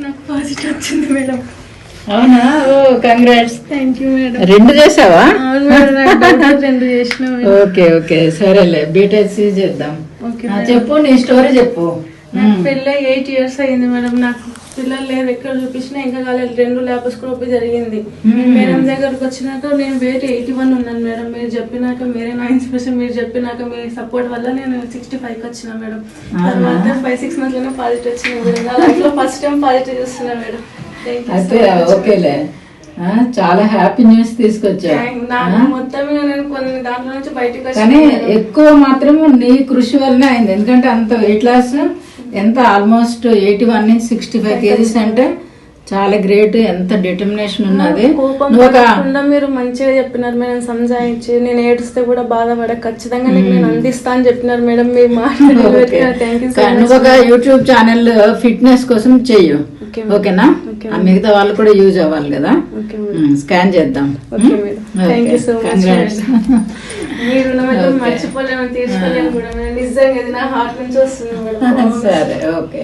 నాకు పాజిటివ్ వచ్చింది మేడం. అవునా? ఓ కంగ్రాట్స్. Thank you madam. 2 చేసావా? అవును మేడం, నాకు 2 చేసిన. ఓకే ఓకే సరేలే, బీటెక్సీ చేద్దాం. చెప్పు, నీ స్టోరీ చెప్పు. నాకు పెళ్ళి 8 years అయింది మేడం. నాకు పిల్లలు లేరు, ఎక్కడ చూపించినా ఇంకా కాలేదు. 2 ల్యాప్రోస్కోపీ జరిగింది. మేడం దగ్గరకు వచ్చినాక నేను వెయిట్ 81 ఉన్నాను మేడం. మీరు చెప్పినాక, మీరే నా ఇన్స్పిరేషన్, మీరు చెప్పినాక మీ సపోర్ట్ వల్ల నేను 65కి వచ్చిన మేడం. తర్వాత 5-6 months లోనే పాజిటివ్ వచ్చిన మేడం. నా లైఫ్ లో ఫస్ట్ టైం పాజిటివ్ చూస్తున్నా మేడం. అయితే ఓకేలే, చాలా హ్యాపీ న్యూస్ తీసుకొచ్చా. మొత్తం నేను కొన్ని దాంట్లో నుంచి బయటకు కానీ ఎక్కువ మాత్రం నీ కృషి వల్లనే అయింది. ఎందుకంటే అంత వెయిట్ లాస్ ఎంత ఆల్మోస్ట్ 81 నుంచి 65 kgs అంటే చాలా గ్రేట్. ఎంత డిటర్మినేషన్ ఉన్నది. మీరు మంచిగా చెప్పినారు మేడం, సంజాయించి. నేను ఏడుస్తే కూడా బాధపడ, ఖచ్చితంగా నేను అందిస్తా అని చెప్పినారు మేడం. మీ నువ్వు ఒక యూట్యూబ్ ఛానల్ ఫిట్నెస్ కోసం చెయ్యు, ఓకేనా? మిగతా వాళ్ళు కూడా యూజ్ అవ్వాలి కదా. స్కాన్ చేద్దాం. మీరు మర్చిపోలేము, తీర్చుకోలేము కూడా నిజంగా. నా హార్ట్ నుంచి వస్తుంది. సరే, ఓకే.